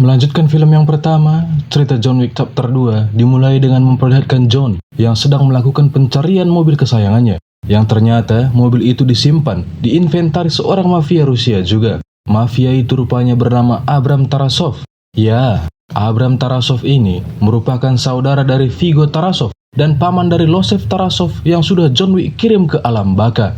Melanjutkan film yang pertama, cerita John Wick Chapter 2 dimulai dengan memperlihatkan John yang sedang melakukan pencarian mobil kesayangannya. Yang ternyata mobil itu disimpan di inventaris seorang mafia Rusia juga. Mafia itu rupanya bernama Abram Tarasov. Ya, Abram Tarasov ini merupakan saudara dari Viggo Tarasov dan paman dari Losef Tarasov yang sudah John Wick kirim ke alam baka.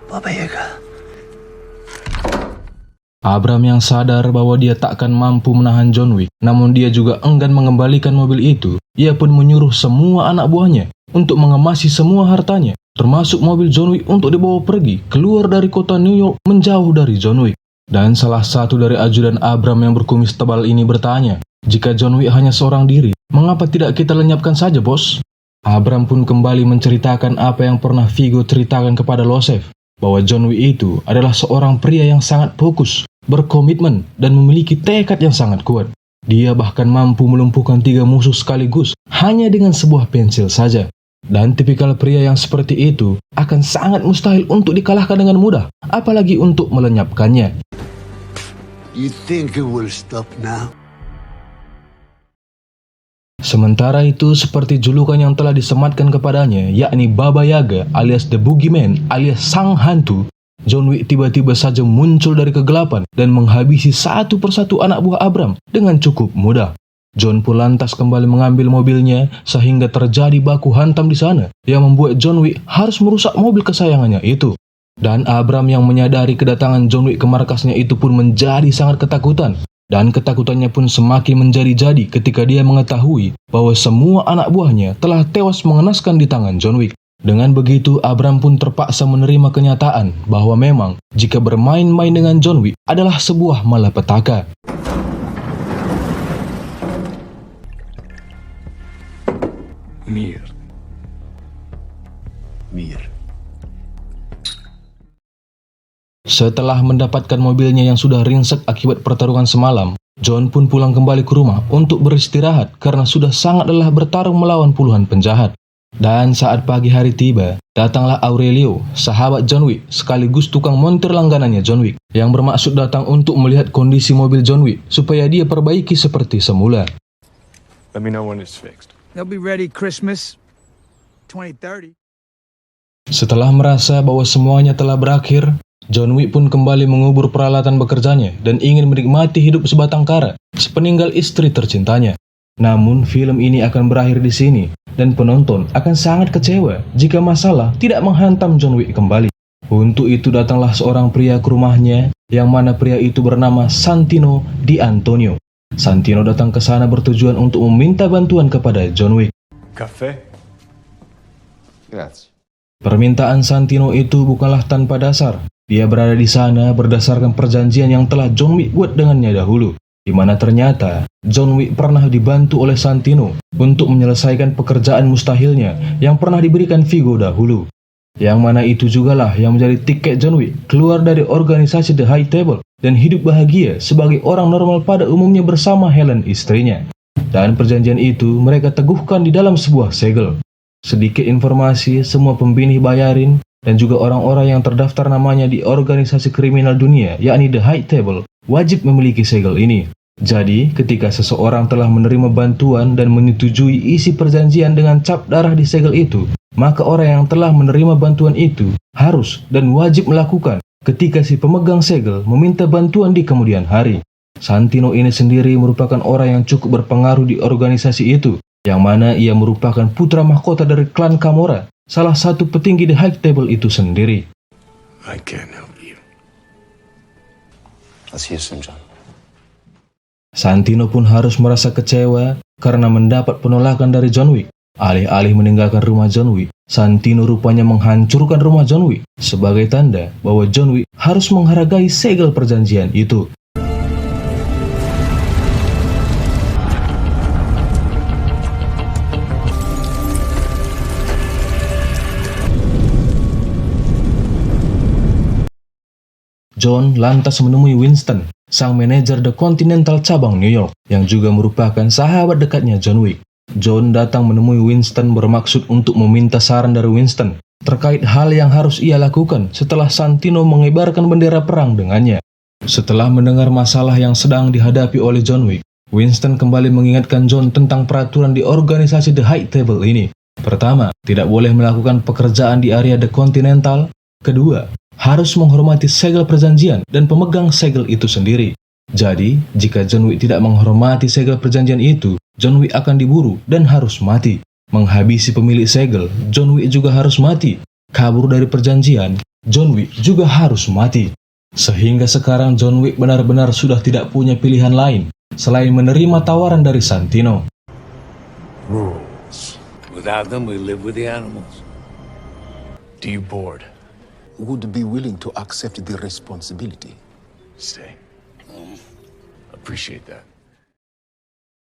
Baba Yaga. Abram yang sadar bahwa dia takkan mampu menahan John Wick, namun dia juga enggan mengembalikan mobil itu. Ia pun menyuruh semua anak buahnya untuk mengemasi semua hartanya, termasuk mobil John Wick untuk dibawa pergi keluar dari kota New York menjauh dari John Wick. Dan salah satu dari ajudan Abram yang berkumis tebal ini bertanya, "Jika John Wick hanya seorang diri, mengapa tidak kita lenyapkan saja, bos?" Abram pun kembali menceritakan apa yang pernah Viggo ceritakan kepada Losef, bahwa John Wick itu adalah seorang pria yang sangat fokus, berkomitmen, dan memiliki tekad yang sangat kuat. Dia bahkan mampu melumpuhkan 3 musuh sekaligus hanya dengan sebuah pensil saja. Dan tipikal pria yang seperti itu akan sangat mustahil untuk dikalahkan dengan mudah, apalagi untuk melenyapkannya. You think it will stop now? Sementara itu, seperti julukan yang telah disematkan kepadanya, yakni Baba Yaga alias The Boogeyman alias Sang Hantu, John Wick tiba-tiba saja muncul dari kegelapan dan menghabisi satu persatu anak buah Abram dengan cukup mudah. John pun lantas kembali mengambil mobilnya sehingga terjadi baku hantam di sana yang membuat John Wick harus merusak mobil kesayangannya itu. Dan Abram yang menyadari kedatangan John Wick ke markasnya itu pun menjadi sangat ketakutan. Dan ketakutannya pun semakin menjadi-jadi ketika dia mengetahui bahwa semua anak buahnya telah tewas mengenaskan di tangan John Wick. Dengan begitu, Abram pun terpaksa menerima kenyataan bahwa memang jika bermain-main dengan John Wick adalah sebuah malapetaka. Mir. Setelah mendapatkan mobilnya yang sudah ringsek akibat pertarungan semalam, John pun pulang kembali ke rumah untuk beristirahat karena sudah sangat lelah bertarung melawan puluhan penjahat. Dan saat pagi hari tiba, datanglah Aurelio, sahabat John Wick, sekaligus tukang montir langganannya John Wick, yang bermaksud datang untuk melihat kondisi mobil John Wick supaya dia perbaiki seperti semula. Let me know when it's fixed. They'll be ready Christmas 2030. Setelah merasa bahwa semuanya telah berakhir, John Wick pun kembali mengubur peralatan bekerjanya dan ingin menikmati hidup sebatang kara sepeninggal istri tercintanya. Namun film ini akan berakhir di sini dan penonton akan sangat kecewa jika masalah tidak menghantam John Wick kembali. Untuk itu datanglah seorang pria ke rumahnya yang mana pria itu bernama Santino Di Antonio. Santino datang ke sana bertujuan untuk meminta bantuan kepada John Wick. Cafe? Grazie. Permintaan Santino itu bukanlah tanpa dasar. Dia berada di sana berdasarkan perjanjian yang telah John Wick buat dengannya dahulu, di mana ternyata John Wick pernah dibantu oleh Santino untuk menyelesaikan pekerjaan mustahilnya yang pernah diberikan Viggo dahulu. Yang mana itu jugalah yang menjadi tiket John Wick keluar dari organisasi The High Table dan hidup bahagia sebagai orang normal pada umumnya bersama Helen istrinya. Dan perjanjian itu mereka teguhkan di dalam sebuah segel. Sedikit informasi, semua pembinih bayarin dan juga orang-orang yang terdaftar namanya di organisasi kriminal dunia, yakni The High Table, wajib memiliki segel ini. Jadi, ketika seseorang telah menerima bantuan dan menyetujui isi perjanjian dengan cap darah di segel itu, maka orang yang telah menerima bantuan itu harus dan wajib melakukan ketika si pemegang segel meminta bantuan di kemudian hari. Santino ini sendiri merupakan orang yang cukup berpengaruh di organisasi itu, yang mana ia merupakan putra mahkota dari klan Camorra, salah satu petinggi The High Table itu sendiri. I can't help you. I'll see you soon, John. Santino pun harus merasa kecewa karena mendapat penolakan dari John Wick. Alih-alih meninggalkan rumah John Wick, Santino rupanya menghancurkan rumah John Wick sebagai tanda bahwa John Wick harus menghargai segel perjanjian itu. John lantas menemui Winston, sang manajer The Continental cabang New York, yang juga merupakan sahabat dekatnya John Wick. John datang menemui Winston bermaksud untuk meminta saran dari Winston terkait hal yang harus ia lakukan setelah Santino mengibarkan bendera perang dengannya. Setelah mendengar masalah yang sedang dihadapi oleh John Wick, Winston kembali mengingatkan John tentang peraturan di organisasi The High Table ini. Pertama, tidak boleh melakukan pekerjaan di area The Continental. Kedua, harus menghormati segel perjanjian dan pemegang segel itu sendiri. Jadi, jika John Wick tidak menghormati segel perjanjian itu, John Wick akan diburu dan harus mati. Menghabisi pemilik segel, John Wick juga harus mati. Kabur dari perjanjian, John Wick juga harus mati. Sehingga sekarang John Wick benar-benar sudah tidak punya pilihan lain selain menerima tawaran dari Santino. Rules. Without them, we live with the animals. Do you board? Would be willing to accept the responsibility. Stay. Appreciate that.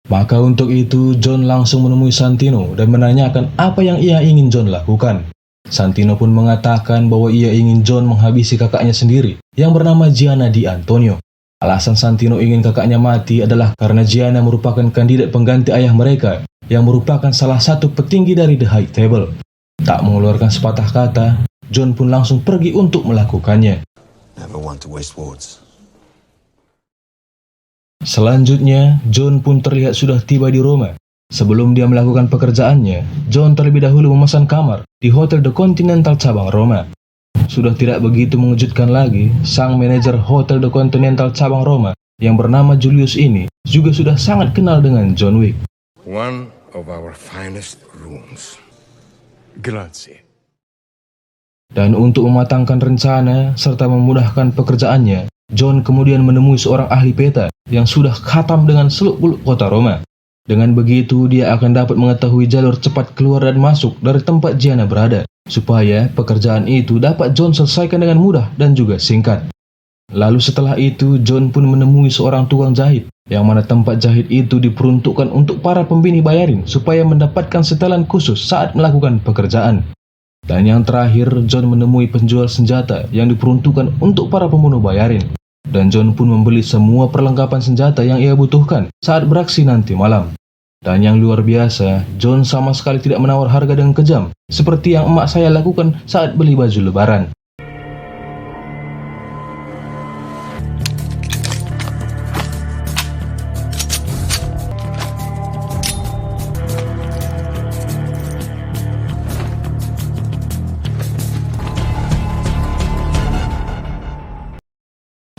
Maka untuk itu, John langsung menemui Santino dan menanyakan apa yang ia ingin John lakukan. Santino pun mengatakan bahwa ia ingin John menghabisi kakaknya sendiri yang bernama Gianna Di Antonio. Alasan Santino ingin kakaknya mati adalah karena Gianna merupakan kandidat pengganti ayah mereka yang merupakan salah satu petinggi dari The High Table. Tak mengeluarkan sepatah kata, John pun langsung pergi untuk melakukannya. Never want to waste words. Selanjutnya, John pun terlihat sudah tiba di Roma. Sebelum dia melakukan pekerjaannya, John terlebih dahulu memesan kamar di Hotel The Continental cabang Roma. Sudah tidak begitu mengejutkan lagi, sang manajer Hotel The Continental cabang Roma yang bernama Julius ini juga sudah sangat kenal dengan John Wick. One of our finest rooms. Grazie. Dan untuk mematangkan rencana serta memudahkan pekerjaannya, John kemudian menemui seorang ahli peta yang sudah khatam dengan seluk-beluk kota Roma. Dengan begitu, dia akan dapat mengetahui jalur cepat keluar dan masuk dari tempat Gianna berada, supaya pekerjaan itu dapat John selesaikan dengan mudah dan juga singkat. Lalu setelah itu, John pun menemui seorang tukang jahit, yang mana tempat jahit itu diperuntukkan untuk para pembini bayarin supaya mendapatkan setelan khusus saat melakukan pekerjaan. Dan yang terakhir, John menemui penjual senjata yang diperuntukkan untuk para pembunuh bayarin. Dan John pun membeli semua perlengkapan senjata yang ia butuhkan saat beraksi nanti malam. Dan yang luar biasa, John sama sekali tidak menawar harga dengan kejam, seperti yang emak saya lakukan saat beli baju lebaran.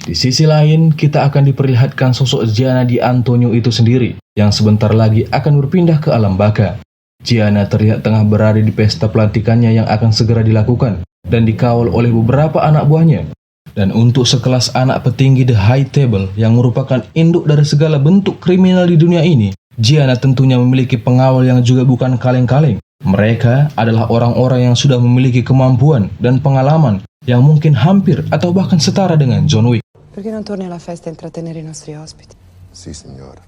Di sisi lain, kita akan diperlihatkan sosok Gianna Di Antonio itu sendiri, yang sebentar lagi akan berpindah ke alam baka. Gianna terlihat tengah berada di pesta pelantikannya yang akan segera dilakukan, dan dikawal oleh beberapa anak buahnya. Dan untuk sekelas anak petinggi The High Table yang merupakan induk dari segala bentuk kriminal di dunia ini, Gianna tentunya memiliki pengawal yang juga bukan kaleng-kaleng. Mereka adalah orang-orang yang sudah memiliki kemampuan dan pengalaman yang mungkin hampir atau bahkan setara dengan John Wick. Perché non torni alla festa e intrattenere i nostri ospiti? Si, signora.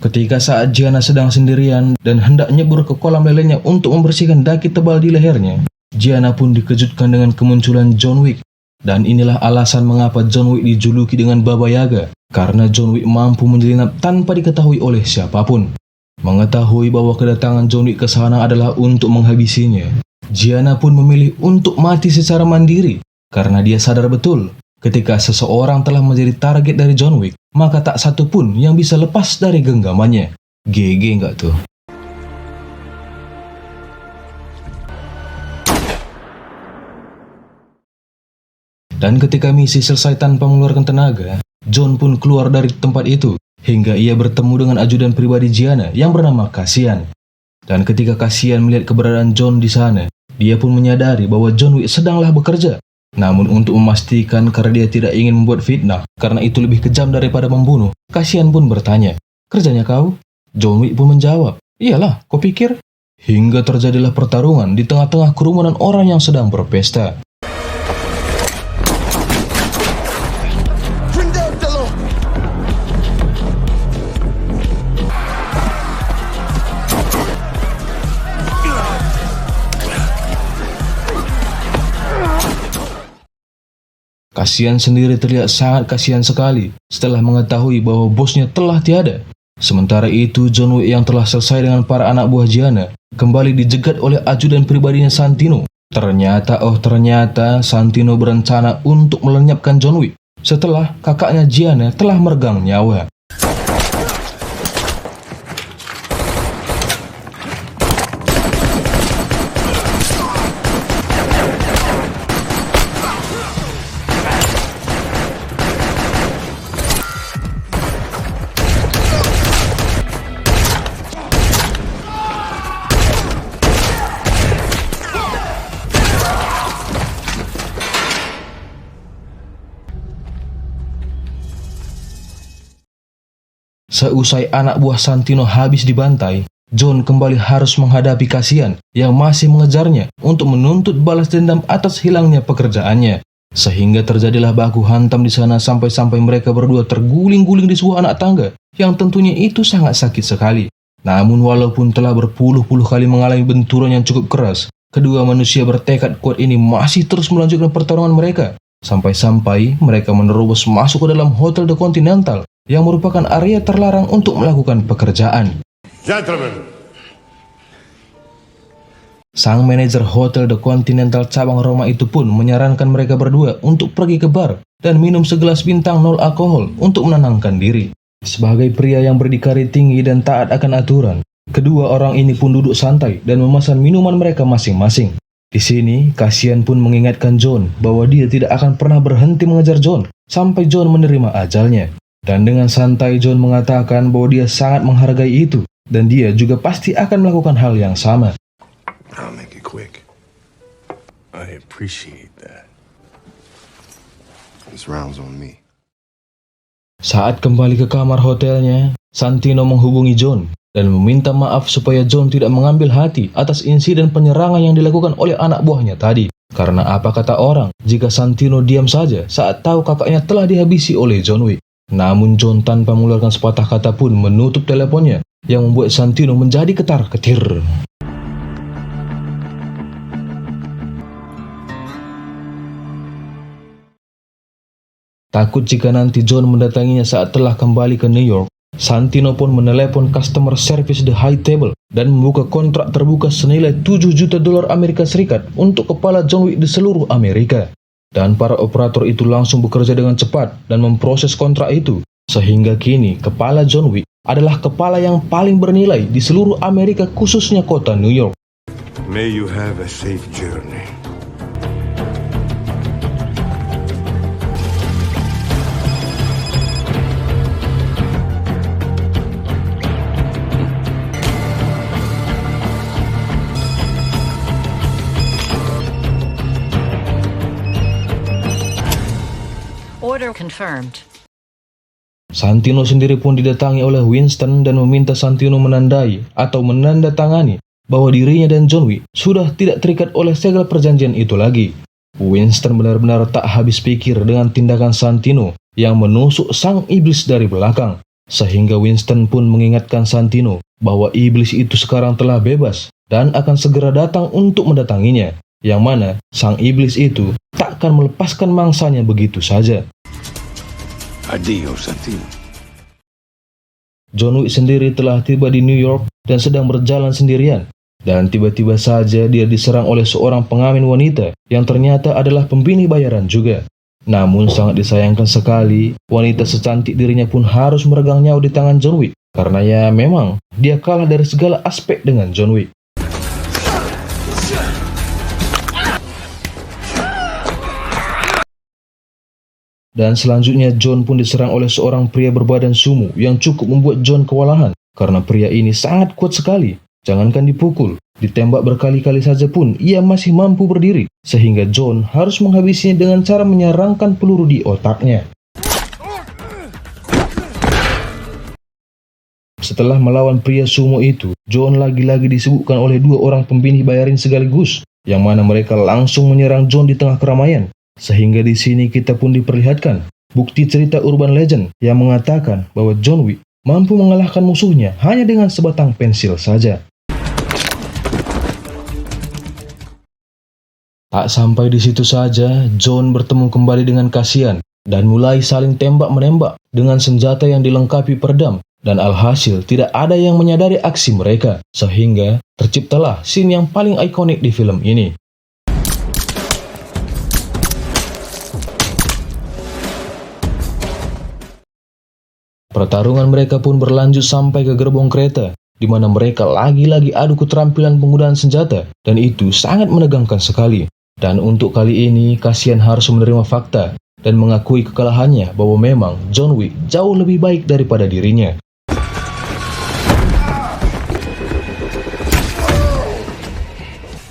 Ketika saat Gianna sedang sendirian dan hendak nyebur ke kolam lelenya untuk membersihkan daki tebal di lehernya, Gianna pun dikejutkan dengan kemunculan John Wick. Dan inilah alasan mengapa John Wick dijuluki dengan Baba Yaga, karena John Wick mampu menyelinap tanpa diketahui oleh siapapun. Mengetahui bahwa kedatangan John Wick ke sana adalah untuk menghabisinya, Gianna pun memilih untuk mati secara mandiri, karena dia sadar betul, ketika seseorang telah menjadi target dari John Wick, maka tak satu pun yang bisa lepas dari genggamannya. GG nggak tuh? Dan ketika misi selesai tanpa mengeluarkan tenaga, John pun keluar dari tempat itu, hingga ia bertemu dengan ajudan pribadi Gianna yang bernama Cassian. Dan ketika Cassian melihat keberadaan John di sana, dia pun menyadari bahwa John Wick sedanglah bekerja. Namun untuk memastikan karena dia tidak ingin membuat fitnah, karena itu lebih kejam daripada membunuh, Cassian pun bertanya, "Kerjanya kau?" John Wick pun menjawab, "Iyalah, kau pikir?" Hingga terjadilah pertarungan di tengah-tengah kerumunan orang yang sedang berpesta. Cassian sendiri terlihat sangat kasihan sekali setelah mengetahui bahwa bosnya telah tiada. Sementara itu, John Wick yang telah selesai dengan para anak buah Gianna kembali dijegat oleh ajudan pribadinya Santino. Ternyata Santino berencana untuk melenyapkan John Wick setelah kakaknya Gianna telah meregang nyawa. Seusai anak buah Santino habis dibantai, John kembali harus menghadapi Cassian yang masih mengejarnya untuk menuntut balas dendam atas hilangnya pekerjaannya. Sehingga terjadilah baku hantam di sana sampai-sampai mereka berdua terguling-guling di sebuah anak tangga yang tentunya itu sangat sakit sekali. Namun walaupun telah berpuluh-puluh kali mengalami benturan yang cukup keras, kedua manusia bertekad kuat ini masih terus melanjutkan pertarungan mereka. Sampai-sampai mereka menerobos masuk ke dalam Hotel The Continental yang merupakan area terlarang untuk melakukan pekerjaan. Gentlemen, Sang manajer Hotel The Continental cabang Roma itu pun menyarankan mereka berdua untuk pergi ke bar dan minum segelas bintang 0 alkohol untuk menenangkan diri. Sebagai pria yang berdikari tinggi dan taat akan aturan, kedua orang ini pun duduk santai dan memesan minuman mereka masing-masing. Di sini, Cassian pun mengingatkan John bahwa dia tidak akan pernah berhenti mengejar John sampai John menerima ajalnya. Dan dengan santai John mengatakan bahwa dia sangat menghargai itu dan dia juga pasti akan melakukan hal yang sama. I'll make it quick. I appreciate that. This round's on me. Saat kembali ke kamar hotelnya, Santino menghubungi John dan meminta maaf supaya John tidak mengambil hati atas insiden penyerangan yang dilakukan oleh anak buahnya tadi. Karena apa kata orang, jika Santino diam saja saat tahu kakaknya telah dihabisi oleh John Wick. Namun John tanpa mengeluarkan sepatah kata pun menutup teleponnya yang membuat Santino menjadi ketar-ketir. Takut jika nanti John mendatanginya saat telah kembali ke New York, Santino pun menelepon customer service The High Table dan membuka kontrak terbuka senilai $7 juta Amerika Serikat untuk kepala John Wick di seluruh Amerika. Dan para operator itu langsung bekerja dengan cepat dan memproses kontrak itu. Sehingga kini kepala John Wick adalah kepala yang paling bernilai di seluruh Amerika khususnya kota New York. May you have a safe journey. Order confirmed. Santino sendiri pun didatangi oleh Winston dan meminta Santino menandai atau menandatangani bahwa dirinya dan John Wick sudah tidak terikat oleh segala perjanjian itu lagi. Winston benar-benar tak habis pikir dengan tindakan Santino yang menusuk sang iblis dari belakang. Sehingga Winston pun mengingatkan Santino bahwa iblis itu sekarang telah bebas dan akan segera datang untuk mendatanginya. Yang mana sang iblis itu takkan melepaskan mangsanya begitu saja. Adios, Santino. John Wick sendiri telah tiba di New York dan sedang berjalan sendirian. Dan tiba-tiba saja dia diserang oleh seorang pengamen wanita yang ternyata adalah pembinih bayaran juga. Namun sangat disayangkan sekali, wanita secantik dirinya pun harus meregang nyawa di tangan John Wick. Karena ya memang, dia kalah dari segala aspek dengan John Wick. Dan selanjutnya John pun diserang oleh seorang pria berbadan sumo yang cukup membuat John kewalahan. Karena pria ini sangat kuat sekali. Jangankan dipukul, ditembak berkali-kali saja pun ia masih mampu berdiri. Sehingga John harus menghabisinya dengan cara menyerangkan peluru di otaknya. Setelah melawan pria sumo itu, John lagi-lagi disibukkan oleh dua orang pembinih bayarin sekaligus. Yang mana mereka langsung menyerang John di tengah keramaian. Sehingga di sini kita pun diperlihatkan bukti cerita urban legend yang mengatakan bahwa John Wick mampu mengalahkan musuhnya hanya dengan sebatang pensil saja. Tak sampai di situ saja, John bertemu kembali dengan Cassian dan mulai saling tembak-menembak dengan senjata yang dilengkapi peredam Dan alhasil tidak ada yang menyadari aksi mereka, sehingga terciptalah scene yang paling ikonik di film ini. Pertarungan mereka pun berlanjut sampai ke gerbong kereta, di mana mereka lagi-lagi adu keterampilan penggunaan senjata, dan itu sangat menegangkan sekali. Dan untuk kali ini, Cassian harus menerima fakta dan mengakui kekalahannya bahwa memang John Wick jauh lebih baik daripada dirinya.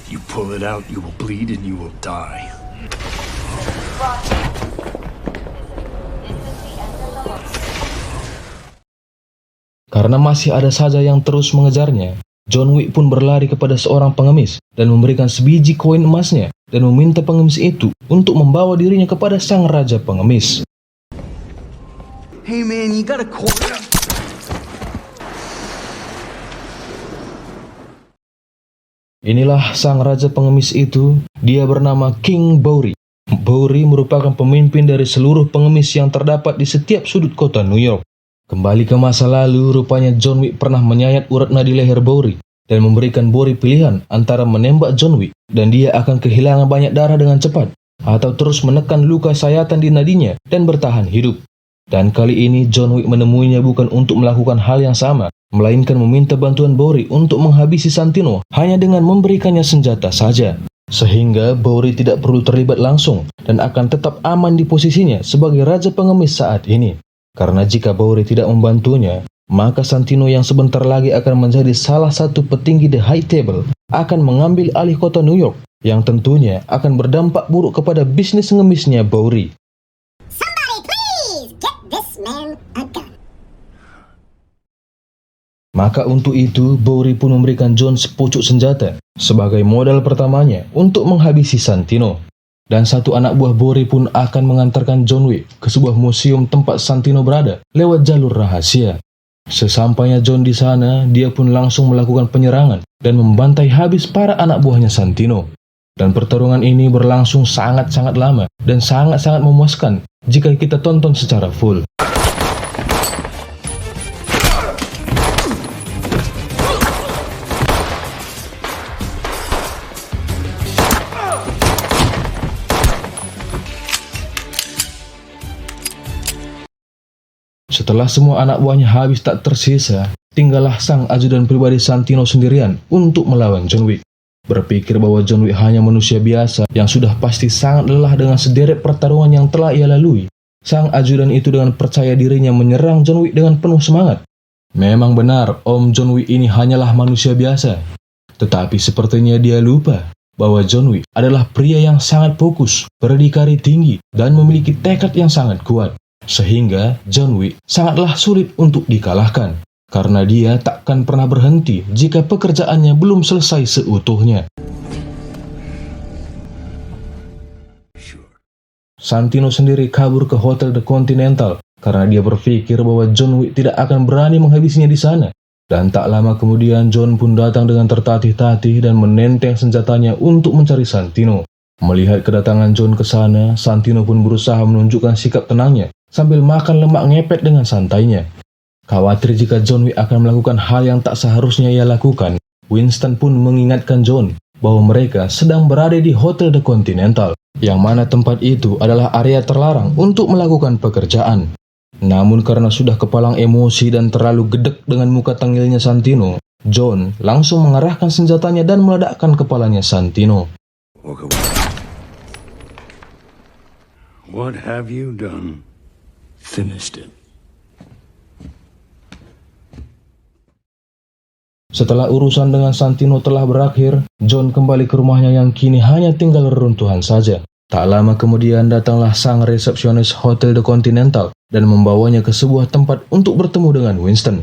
You pull it out, you will bleed and you will die. Karena masih ada saja yang terus mengejarnya, John Wick pun berlari kepada seorang pengemis dan memberikan sebiji koin emasnya dan meminta pengemis itu untuk membawa dirinya kepada sang raja pengemis. Hey man, you got a quarter? Inilah sang raja pengemis itu, dia bernama King Bowery. Bowery merupakan pemimpin dari seluruh pengemis yang terdapat di setiap sudut kota New York. Kembali ke masa lalu, rupanya John Wick pernah menyayat urat nadi leher Bowery dan memberikan Bowery pilihan antara menembak John Wick dan dia akan kehilangan banyak darah dengan cepat, atau terus menekan luka sayatan di nadinya dan bertahan hidup. Dan kali ini John Wick menemuinya bukan untuk melakukan hal yang sama, melainkan meminta bantuan Bowery untuk menghabisi Santino hanya dengan memberikannya senjata saja. Sehingga Bowery tidak perlu terlibat langsung dan akan tetap aman di posisinya sebagai raja pengemis saat ini. Karena jika Bowery tidak membantunya, maka Santino yang sebentar lagi akan menjadi salah satu petinggi The High Table akan mengambil alih kota New York, yang tentunya akan berdampak buruk kepada bisnis ngemisnya Bowery. Maka untuk itu, Bowery pun memberikan John sepucuk senjata sebagai modal pertamanya untuk menghabisi Santino. Dan satu anak buah Bowery pun akan mengantarkan John Wick ke sebuah museum tempat Santino berada lewat jalur rahasia. Sesampainya John di sana, dia pun langsung melakukan penyerangan dan membantai habis para anak buahnya Santino. Dan pertarungan ini berlangsung sangat-sangat lama dan sangat-sangat memuaskan jika kita tonton secara full. Setelah semua anak buahnya habis tak tersisa, tinggallah sang ajudan pribadi Santino sendirian untuk melawan John Wick. Berpikir bahwa John Wick hanya manusia biasa yang sudah pasti sangat lelah dengan sederet pertarungan yang telah ia lalui, sang ajudan itu dengan percaya dirinya menyerang John Wick dengan penuh semangat. Memang benar, Om John Wick ini hanyalah manusia biasa. Tetapi sepertinya dia lupa bahwa John Wick adalah pria yang sangat fokus, berdikari tinggi, dan memiliki tekad yang sangat kuat. Sehingga John Wick sangatlah sulit untuk dikalahkan, karena dia takkan pernah berhenti jika pekerjaannya belum selesai seutuhnya. Santino sendiri kabur ke Hotel The Continental karena dia berpikir bahwa John Wick tidak akan berani menghabisinya di sana. Dan tak lama kemudian John pun datang dengan tertatih-tatih dan menenteng senjatanya untuk mencari Santino. Melihat kedatangan John ke sana, Santino pun berusaha menunjukkan sikap tenangnya sambil makan lemak ngepet dengan santainya. Khawatir jika John Wick akan melakukan hal yang tak seharusnya ia lakukan, Winston pun mengingatkan John bahwa mereka sedang berada di Hotel The Continental, yang mana tempat itu adalah area terlarang untuk melakukan pekerjaan. Namun karena sudah kepalang emosi dan terlalu gedek dengan muka tengilnya Santino, John langsung mengarahkan senjatanya dan meledakkan kepalanya Santino. What have you done? Finished it. Setelah urusan dengan Santino telah berakhir, John kembali ke rumahnya yang kini hanya tinggal reruntuhan saja. Tak lama kemudian datanglah sang resepsionis Hotel The Continental dan membawanya ke sebuah tempat untuk bertemu dengan Winston.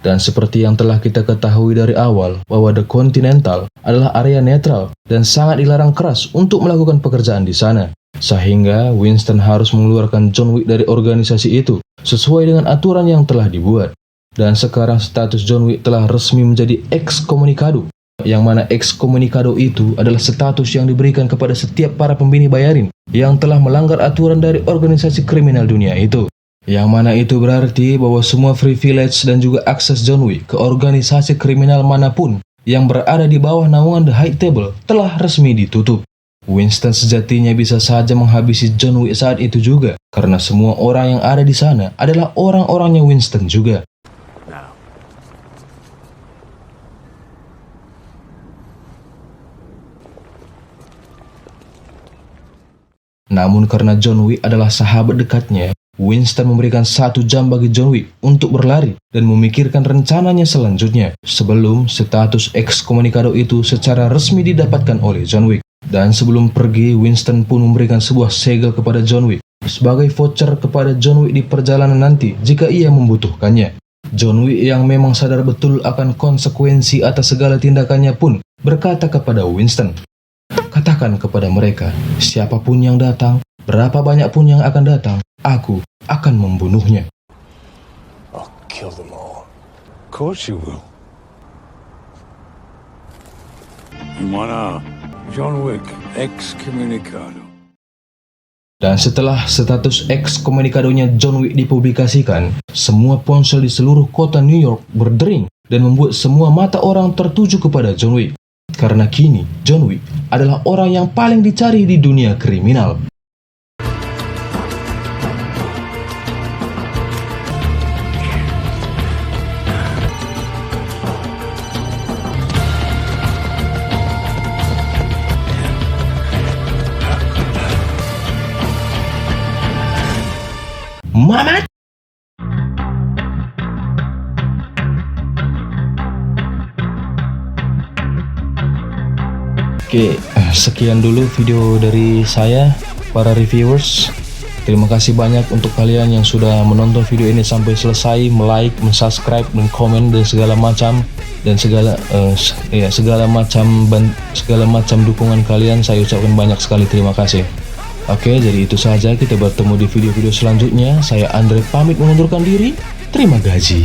Dan seperti yang telah kita ketahui dari awal, bahwa The Continental adalah area netral dan sangat dilarang keras untuk melakukan pekerjaan di sana. Sehingga Winston harus mengeluarkan John Wick dari organisasi itu sesuai dengan aturan yang telah dibuat. Dan sekarang status John Wick telah resmi menjadi excommunicado, yang mana excommunicado itu adalah status yang diberikan kepada setiap para pembini bayarin yang telah melanggar aturan dari organisasi kriminal dunia itu. Yang mana itu berarti bahwa semua privilege dan juga akses John Wick ke organisasi kriminal manapun yang berada di bawah naungan The High Table telah resmi ditutup. Winston sejatinya bisa saja menghabisi John Wick saat itu juga, karena semua orang yang ada di sana adalah orang-orangnya Winston juga. Namun karena John Wick adalah sahabat dekatnya, Winston memberikan 1 jam bagi John Wick untuk berlari dan memikirkan rencananya selanjutnya sebelum status ekskomunikado itu secara resmi didapatkan oleh John Wick. Dan sebelum pergi, Winston pun memberikan sebuah segel kepada John Wick sebagai voucher kepada John Wick di perjalanan nanti jika ia membutuhkannya. John Wick yang memang sadar betul akan konsekuensi atas segala tindakannya pun berkata kepada Winston, "Katakan kepada mereka, siapapun yang datang, berapa banyak pun yang akan datang, aku akan membunuhnya." I'll kill them all. Of course you will. You wanna John Wick, excommunicado. Dan setelah status ekskomunikadonya John Wick dipublikasikan, semua ponsel di seluruh kota New York berdering dan membuat semua mata orang tertuju kepada John Wick. Karena kini John Wick adalah orang yang paling dicari di dunia kriminal. Mamat! Oke, sekian dulu video dari saya, para reviewers. Terima kasih banyak untuk kalian yang sudah menonton video ini sampai selesai, like, subscribe, dan komen dan segala macam segala macam dukungan kalian. Saya ucapkan banyak sekali terima kasih. Oke, jadi itu saja, kita bertemu di video-video selanjutnya. Saya Andre pamit mengundurkan diri. Terima kasih.